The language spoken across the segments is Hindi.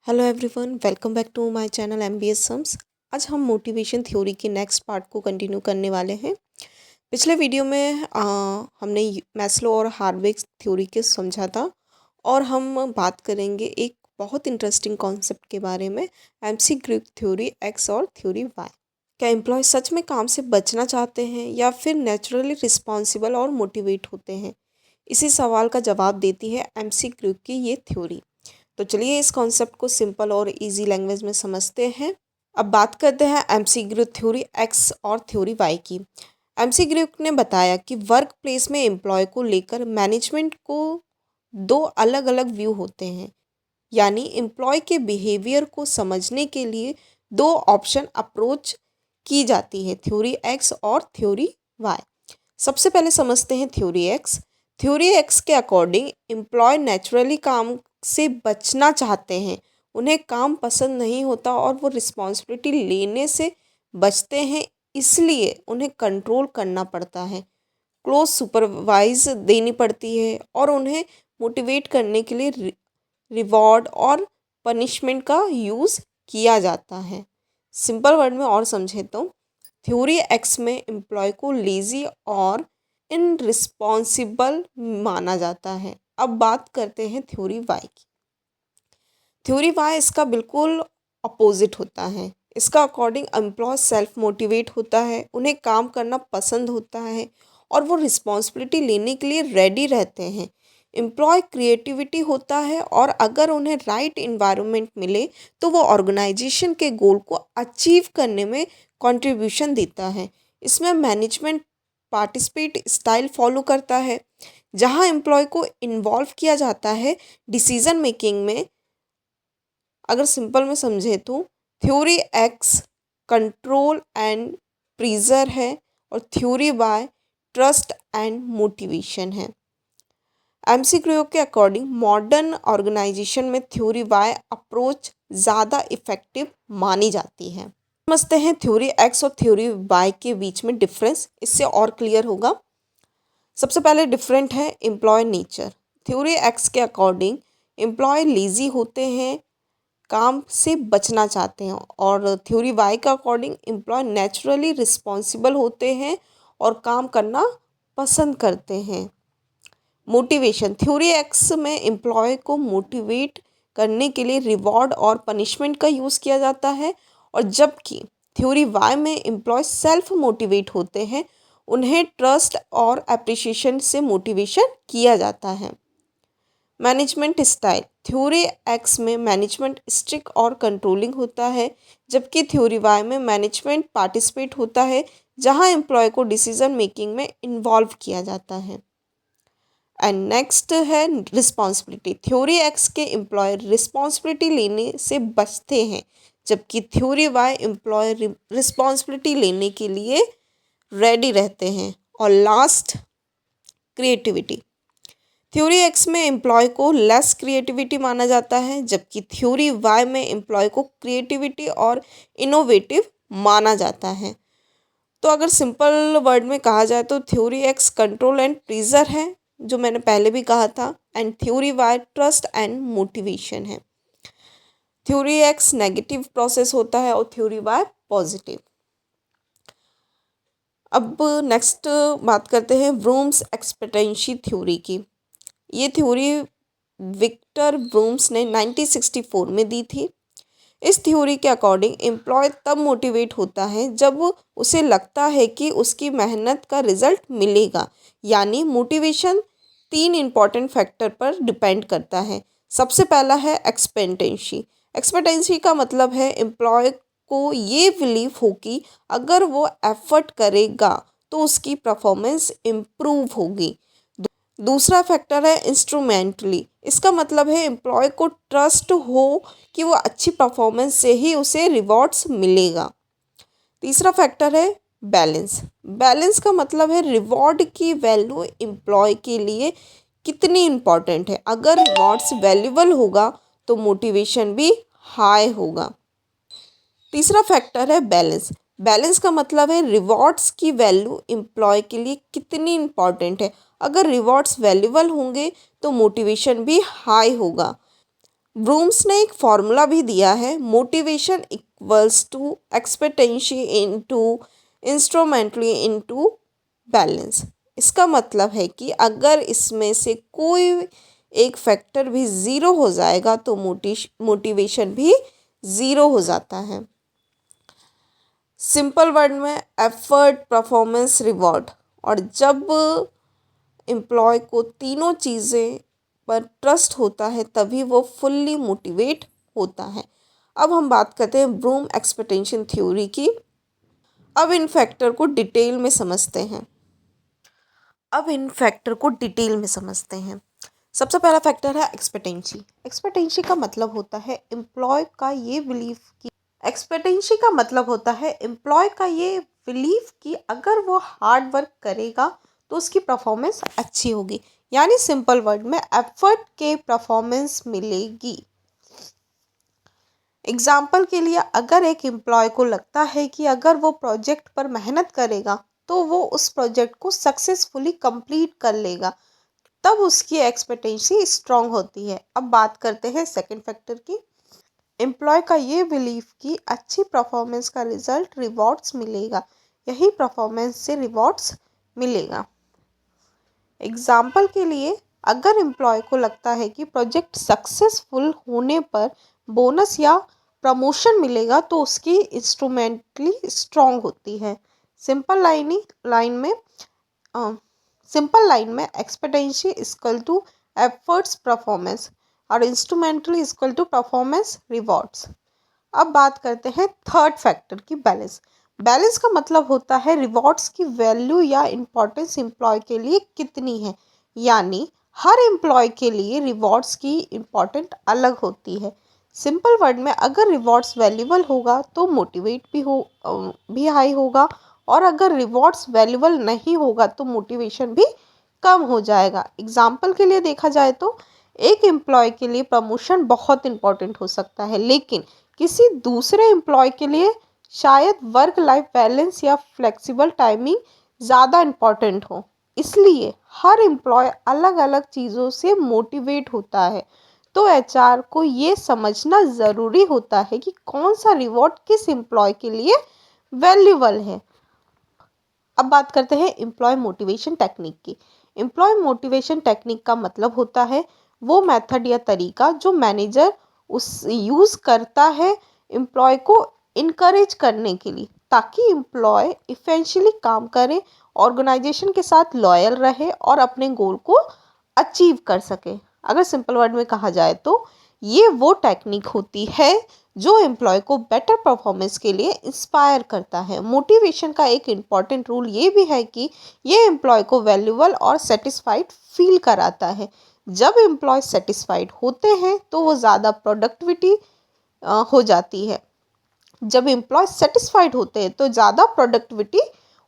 Hello everyone, welcome back to my channel MBS sums. आज हम मोटिवेशन थ्योरी के नेक्स्ट पार्ट को कंटिन्यू करने वाले हैं। पिछले वीडियो में हमने मैस्लो और हार्विक्स थ्योरी के समझा था और हम बात करेंगे एक बहुत इंटरेस्टिंग कॉन्सेप्ट के बारे में, एमसी ग्रुप थ्योरी एक्स और थ्योरी वाई। क्या एम्प्लॉय सच में काम से बचना चाहते हैं या फिर नेचुरली रिस्पॉन्सिबल और मोटिवेट होते हैं? इसी सवाल का जवाब देती है एमसी ग्रुप की ये थ्योरी। तो चलिए इस कॉन्सेप्ट को सिंपल और इजी लैंग्वेज में समझते हैं। अब बात करते हैं एमसी ग्रुप थ्योरी एक्स और थ्योरी वाई की। एमसी ग्रुप ने बताया कि वर्क प्लेस में एम्प्लॉय को लेकर मैनेजमेंट को दो अलग अलग व्यू होते हैं, यानी एम्प्लॉय के बिहेवियर को समझने के लिए दो ऑप्शन अप्रोच की जाती है, थ्योरी एक्स और थ्योरी वाई। सबसे पहले समझते हैं थ्योरी एक्स। थ्योरी एक्स के अकॉर्डिंग एम्प्लॉय नेचुरली काम से बचना चाहते हैं, उन्हें काम पसंद नहीं होता और वो रिस्पॉन्सिबिलिटी लेने से बचते हैं, इसलिए उन्हें कंट्रोल करना पड़ता है, क्लोज सुपरवाइज देनी पड़ती है और उन्हें मोटिवेट करने के लिए रिवॉर्ड और पनिशमेंट का यूज़ किया जाता है। सिंपल वर्ड में और समझे तो थ्योरी एक्स में एम्प्लॉय को लेज़ी और इनरिस्पॉन्सिबल माना जाता है। अब बात करते हैं थ्योरी वाई की। थ्योरी वाई इसका बिल्कुल अपोजिट होता है। इसका अकॉर्डिंग एम्प्लॉय सेल्फ मोटिवेट होता है, उन्हें काम करना पसंद होता है और वो रिस्पॉन्सिबिलिटी लेने के लिए रेडी रहते हैं। एम्प्लॉय क्रिएटिविटी होता है और अगर उन्हें राइट इन्वायरमेंट मिले तो वो ऑर्गेनाइजेशन के गोल को अचीव करने में कंट्रीब्यूशन देता है। इसमें मैनेजमेंट पार्टिसिपेट स्टाइल फॉलो करता है, जहां एम्प्लॉय को इन्वॉल्व किया जाता है डिसीजन मेकिंग में। अगर सिंपल में समझे तो theory x control and pressure है और theory y trust and motivation है। एमसी ग्रुप के अकॉर्डिंग मॉडर्न ऑर्गेनाइजेशन में थ्योरी वाई अप्रोच ज़्यादा इफेक्टिव मानी जाती है। समझते हैं थ्योरी एक्स और थ्योरी वाई के बीच में डिफरेंस, इससे और क्लियर होगा। सबसे पहले डिफरेंट है एम्प्लॉय नेचर। थ्योरी एक्स के अकॉर्डिंग एम्प्लॉय लेज़ी होते हैं, काम से बचना चाहते हैं, और थ्योरी वाई का अकॉर्डिंग एम्प्लॉय नेचुरली रिस्पॉन्सिबल होते हैं और काम करना पसंद करते हैं। मोटिवेशन थ्योरी एक्स में एम्प्लॉय को मोटिवेट करने के लिए रिवॉर्ड और पनिशमेंट का यूज़ किया जाता है, और जबकि थ्योरी वाई में एम्प्लॉय सेल्फ मोटिवेट होते हैं, उन्हें ट्रस्ट और अप्रिसिएशन से मोटिवेशन किया जाता है। मैनेजमेंट स्टाइल थ्योरी एक्स में मैनेजमेंट स्ट्रिक्ट और कंट्रोलिंग होता है, जबकि थ्योरी वाई में मैनेजमेंट पार्टिसिपेट होता है, जहां एम्प्लॉय को डिसीजन मेकिंग में इन्वॉल्व किया जाता है। एंड नेक्स्ट है रिस्पॉन्सिबिलिटी। थ्योरी एक्स के एम्प्लॉय रिस्पॉन्सिबिलिटी लेने से बचते हैं, जबकि थ्योरी वाई एम्प्लॉय रिस्पॉन्सिबिलिटी लेने के लिए रेडी रहते हैं। और लास्ट क्रिएटिविटी। थ्योरी एक्स में एम्प्लॉय को लेस क्रिएटिविटी माना जाता है, जबकि थ्योरी वाई में एम्प्लॉय को क्रिएटिविटी और इनोवेटिव माना जाता है। तो अगर सिंपल वर्ड में कहा जाए तो theory x control and pressure है, जो मैंने पहले भी कहा था, and theory y trust and motivation है। थ्योरी एक्स नेगेटिव प्रोसेस होता है और थ्योरी वाई पॉजिटिव। अब नेक्स्ट बात करते हैं ब्रूम्स एक्सपेक्टेंसी थ्योरी की। ये थ्योरी विक्टर ब्रूम्स ने 1964 में दी थी। इस थ्योरी के अकॉर्डिंग एम्प्लॉय तब मोटिवेट होता है जब उसे लगता है कि उसकी मेहनत का रिजल्ट मिलेगा, यानी मोटिवेशन 3 इम्पॉर्टेंट फैक्टर पर डिपेंड करता है। सबसे पहला है एक्सपेक्टेंसी। एक्सपेक्टेंसी का मतलब है एम्प्लॉय को ये बिलीव हो कि अगर वो एफर्ट करेगा तो उसकी परफॉर्मेंस इम्प्रूव होगी। दूसरा फैक्टर है इंस्ट्रूमेंटली। इसका मतलब है एम्प्लॉय को ट्रस्ट हो कि वो अच्छी परफॉर्मेंस से ही उसे रिवॉर्ड्स मिलेगा। तीसरा फैक्टर है बैलेंस। बैलेंस का मतलब है रिवॉर्ड की वैल्यू एम्प्लॉय के लिए कितनी इम्पॉर्टेंट है। अगर रिवॉर्ड्स वैल्यूबल होगा तो मोटिवेशन भी हाई होगा। तीसरा फैक्टर है बैलेंस। बैलेंस का मतलब है रिवॉर्ड्स की वैल्यू एम्प्लॉय के लिए कितनी इम्पॉर्टेंट है। अगर रिवॉर्ड्स वैल्यूबल होंगे तो मोटिवेशन भी हाई होगा। ब्रूम्स ने एक फॉर्मूला भी दिया है, motivation equals to expectancy into instrumentally into balance. इसका मतलब है कि अगर इसमें से कोई एक फैक्टर भी ज़ीरो हो जाएगा तो मोटिवेशन भी ज़ीरो हो जाता है। सिंपल वर्ड में एफर्ट, परफॉर्मेंस, रिवॉर्ड। और जब एम्प्लॉय को तीनों चीज़ें पर ट्रस्ट होता है तभी वो फुल्ली मोटिवेट होता है। अब हम बात करते हैं ब्रूम एक्सपेक्टेशन थ्योरी की। अब इन फैक्टर को डिटेल में समझते हैं। सबसे पहला फैक्टर है एक्सपेक्टेंसी। एक्सपेक्टेंसी का मतलब होता है एम्प्लॉय का ये बिलीफ कि अगर वो हार्ड वर्क करेगा तो उसकी परफॉर्मेंस अच्छी होगी, यानी सिंपल वर्ड में एफर्ट के परफॉर्मेंस मिलेगी। एग्जाम्पल के लिए, अगर एक एम्प्लॉय को लगता है कि अगर वो प्रोजेक्ट पर मेहनत करेगा तो वो उस प्रोजेक्ट को सक्सेसफुली कंप्लीट कर लेगा, तब उसकी एक्सपेक्टेंसी स्ट्रांग होती है। अब बात करते हैं सेकंड फैक्टर की। एम्प्लॉय का ये बिलीफ कि अच्छी परफॉर्मेंस का रिजल्ट रिवॉर्ड्स मिलेगा, यही परफॉर्मेंस से रिवॉर्ड्स मिलेगा। एग्जाम्पल के लिए, अगर एम्प्लॉय को लगता है कि प्रोजेक्ट सक्सेसफुल होने पर बोनस या प्रमोशन मिलेगा तो उसकी इंस्ट्रूमेंटली स्ट्रांग होती है। सिंपल लाइन में expectancy equal to efforts performance और instrumentality equal to performance rewards. अब बात करते हैं थर्ड फैक्टर की, बैलेंस। बैलेंस का मतलब होता है रिवॉर्ड्स की वैल्यू या इम्पोर्टेंस एम्प्लॉय के लिए कितनी है, यानी हर एम्प्लॉय के लिए रिवॉर्ड्स की इम्पोर्टेंट अलग होती है। सिंपल वर्ड में, अगर रिवॉर्ड्स वैल्यूबल होगा तो मोटिवेट भी हाई होगा, और अगर रिवॉर्ड्स वैल्यूबल नहीं होगा तो मोटिवेशन भी कम हो जाएगा। एग्जाम्पल के लिए देखा जाए तो एक एम्प्लॉय के लिए प्रमोशन बहुत इंपॉर्टेंट हो सकता है, लेकिन किसी दूसरे एम्प्लॉय के लिए शायद वर्क लाइफ बैलेंस या फ्लेक्सिबल टाइमिंग ज़्यादा इम्पॉर्टेंट हो। इसलिए हर एम्प्लॉय अलग अलग चीज़ों से मोटिवेट होता है, तो एचआर को ये समझना ज़रूरी होता है कि कौन सा रिवॉर्ड किस एम्प्लॉय के लिए वैल्यूबल है। अब बात करते हैं एम्प्लॉय मोटिवेशन टेक्निक की। एम्प्लॉय मोटिवेशन टेक्निक का मतलब होता है वो मेथड या तरीका जो मैनेजर उस यूज़ करता है एम्प्लॉय को इनकरेज करने के लिए, ताकि एम्प्लॉय इफेंशियली काम करे, ऑर्गेनाइजेशन के साथ लॉयल रहे और अपने गोल को अचीव कर सके। अगर सिंपल वर्ड में कहा जाए तो ये वो टेक्निक होती है जो एम्प्लॉय को बेटर परफॉर्मेंस के लिए इंस्पायर करता है। मोटिवेशन का एक इम्पॉर्टेंट रूल ये भी है कि ये एम्प्लॉय को वैल्यूबल और सेटिस्फाइड फील कराता है। जब एम्प्लॉय सेटिस्फाइड होते हैं तो वो ज़्यादा प्रोडक्टिविटी हो जाती है। जब एम्प्लॉय सेटिस्फाइड होते हैं तो ज़्यादा प्रोडक्टिविटी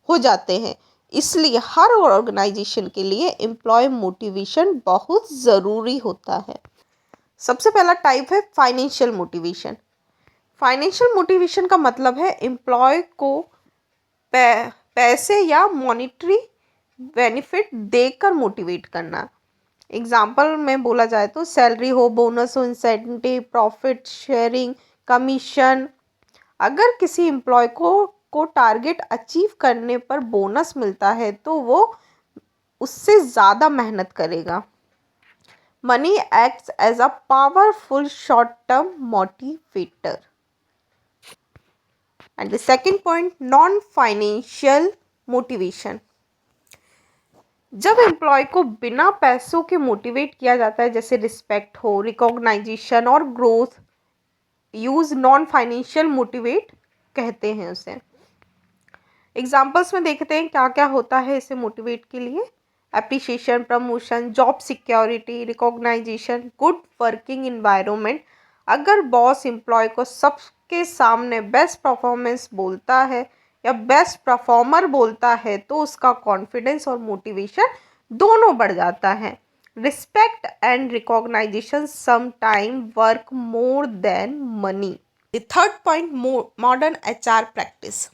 हो जाते हैं। इसलिए हर ऑर्गेनाइजेशन के लिए एम्प्लॉय मोटिवेशन बहुत ज़रूरी होता है। सबसे पहला टाइप है फाइनेंशियल मोटिवेशन। फाइनेंशियल मोटिवेशन का मतलब है एम्प्लॉय को पैसे या मॉनिटरी बेनिफिट देकर मोटिवेट करना। एग्जाम्पल में बोला जाए तो सैलरी हो, बोनस हो, इंसेंटिव, प्रॉफिट शेयरिंग, कमीशन। अगर किसी एम्प्लॉय को टारगेट अचीव करने पर बोनस मिलता है तो वो उससे ज़्यादा मेहनत करेगा। Money acts as a powerful short term motivator. And the second point, non financial motivation. जब एम्प्लॉय को बिना पैसों के मोटिवेट किया जाता है, जैसे रिस्पेक्ट हो, रिकॉग्नाइजेशन और growth, use non financial motivate कहते हैं उसे। एग्जाम्पल्स में देखते हैं क्या क्या होता है इसे मोटिवेट के लिए। Appreciation, promotion, job security, recognition, good working environment. अगर बॉस एम्प्लॉय को सबके सामने बेस्ट परफॉर्मेंस बोलता है या बेस्ट परफॉर्मर बोलता है तो उसका कॉन्फिडेंस और मोटिवेशन दोनों बढ़ जाता है। Respect and recognition sometime work more than money. The third point, modern HR practice.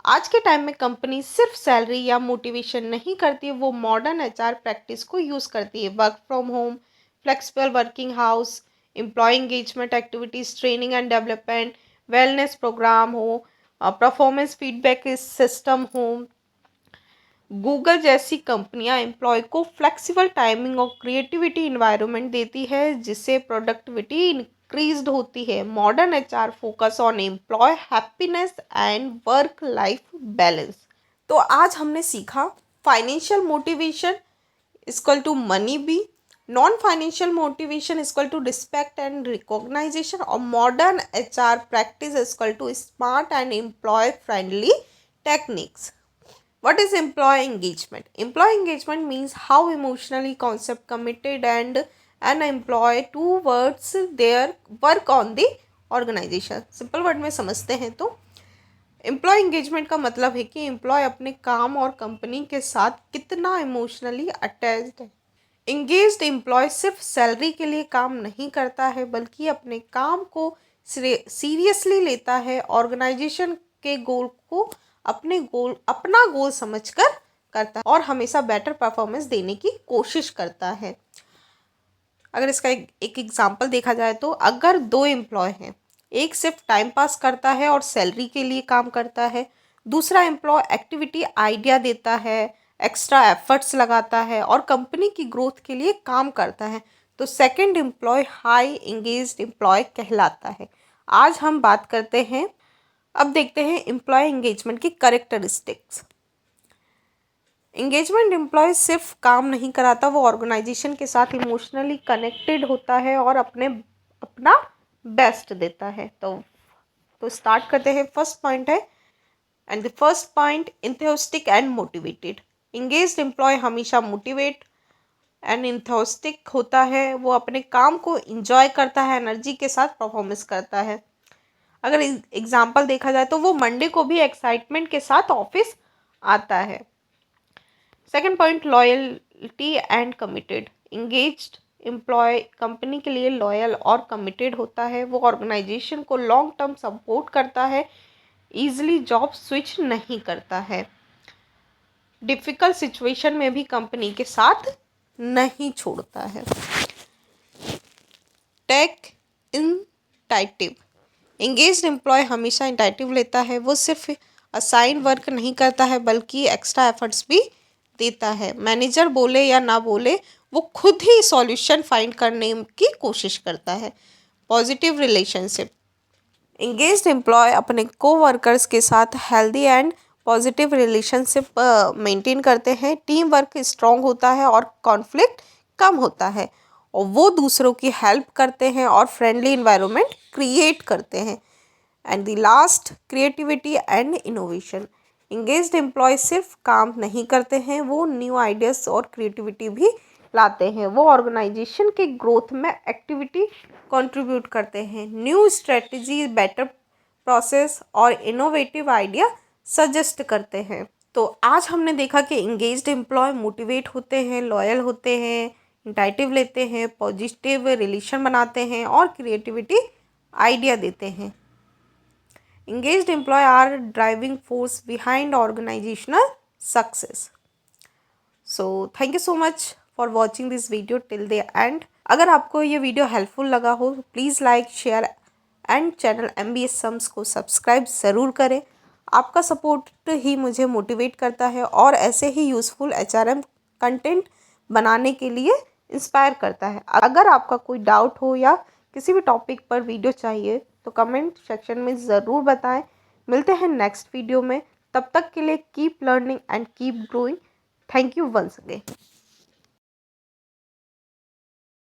आज के टाइम में कंपनी सिर्फ सैलरी या मोटिवेशन नहीं करती है, वो मॉडर्न एचआर प्रैक्टिस को यूज़ करती है। Work from home, flexible working hours, employee engagement activities, training and development, wellness program हो, परफॉर्मेंस फीडबैक सिस्टम हो। गूगल जैसी कंपनियां एम्प्लॉय को फ्लेक्सिबल टाइमिंग और क्रिएटिविटी इन्वायरमेंट देती है जिससे प्रोडक्टिविटी इंक्रीज्ड होती है। Modern HR focus on employee happiness and work life balance. तो आज हमने सीखा financial motivation equal to money B, non financial motivation equal to respect and recognisation, और modern HR practice equal to smart and employ friendly techniques. What is employee engagement? Employee engagement means how emotionally concept committed and an employee towards their work on the organization. Simple word में समझते हैं तो एम्प्लॉय इंगेजमेंट का मतलब है कि एम्प्लॉय अपने काम और कंपनी के साथ कितना इमोशनली अटैच्ड है। इंगेज्ड एम्प्लॉय सिर्फ सैलरी के लिए काम नहीं करता है बल्कि अपने काम को सीरियसली लेता है, ऑर्गेनाइजेशन के गोल को अपना गोल समझकर करता है और हमेशा बेटर परफॉर्मेंस देने की कोशिश करता है। अगर इसका एक एग्जांपल देखा जाए तो अगर दो एम्प्लॉय हैं, एक सिर्फ टाइम पास करता है और सैलरी के लिए काम करता है, दूसरा एम्प्लॉय एक्टिविटी आइडिया देता है, एक्स्ट्रा एफर्ट्स लगाता है और कंपनी की ग्रोथ के लिए काम करता है, तो second employee high engaged employee कहलाता है। आज हम बात करते हैं, अब देखते हैं एम्प्लॉय एंगेजमेंट की कैरेक्टरिस्टिक्स। एंगेजमेंट एम्प्लॉय सिर्फ काम नहीं कराता, वो ऑर्गेनाइजेशन के साथ इमोशनली कनेक्टेड होता है और अपना बेस्ट देता है। तो स्टार्ट करते हैं। फर्स्ट पॉइंट है, and the first point, enthusiastic and motivated. Engaged employ हमेशा मोटिवेट एंड इंथुसिस्टिक होता है, वो अपने काम को इंजॉय करता है, एनर्जी के साथ परफॉर्मेंस करता है। अगर एग्जाम्पल देखा जाए तो वो मंडे को भी एक्साइटमेंट के साथ ऑफिस आता है। Second point, loyalty and committed. Engaged employee company के लिए लॉयल और कमिटेड होता है, वो ऑर्गेनाइजेशन को लॉन्ग टर्म सपोर्ट करता है, ईजिली जॉब स्विच नहीं करता है, डिफ़िकल्ट सिचुएशन में भी कंपनी के साथ नहीं छोड़ता है। Take initiative. एंगेज्ड एम्प्लॉय हमेशा इनिशिएटिव लेता है, वो सिर्फ असाइन वर्क नहीं करता है बल्कि एक्स्ट्रा एफर्ट्स भी देता है। मैनेजर बोले या ना बोले वो खुद ही सॉल्यूशन फाइंड करने की कोशिश करता है। Positive relationship. एंगेज्ड एम्प्लॉय अपने कोवर्कर्स के साथ healthy and positive relationship maintain करते हैं, टीम वर्क स्ट्रॉन्ग होता है और कॉन्फ्लिक्ट कम होता है, और वो दूसरों की हेल्प करते हैं और फ्रेंडली इन्वायरमेंट क्रिएट करते हैं। And the last, creativity and innovation. Engaged employee सिर्फ काम नहीं करते हैं, वो न्यू आइडियाज़ और क्रिएटिविटी भी लाते हैं, वो ऑर्गेनाइजेशन के ग्रोथ में एक्टिविटी कंट्रीब्यूट करते हैं, न्यू स्ट्रेटजी, बेटर प्रोसेस और इनोवेटिव आइडिया सजेस्ट करते हैं। तो आज हमने देखा कि इंगेज्ड एम्प्लॉय मोटिवेट होते हैं, लॉयल होते हैं, इनिशिएटिव लेते हैं, पॉजिटिव रिलेशन बनाते हैं और क्रिएटिविटी आइडिया देते हैं। Engaged employees are driving force behind organizational success. So thank you so much for watching this video till the end. अगर आपको ये वीडियो हेल्पफुल लगा हो please like, share and channel MBS sums को सब्सक्राइब ज़रूर करें। आपका सपोर्ट ही मुझे मोटिवेट करता है और ऐसे ही यूज़फुल HRM कंटेंट बनाने के लिए इंस्पायर करता है। अगर आपका कोई डाउट हो या किसी भी टॉपिक पर वीडियो चाहिए तो कमेंट सेक्शन में ज़रूर बताएं। मिलते हैं नेक्स्ट वीडियो में, तब तक के लिए keep learning and keep growing. Thank you once again.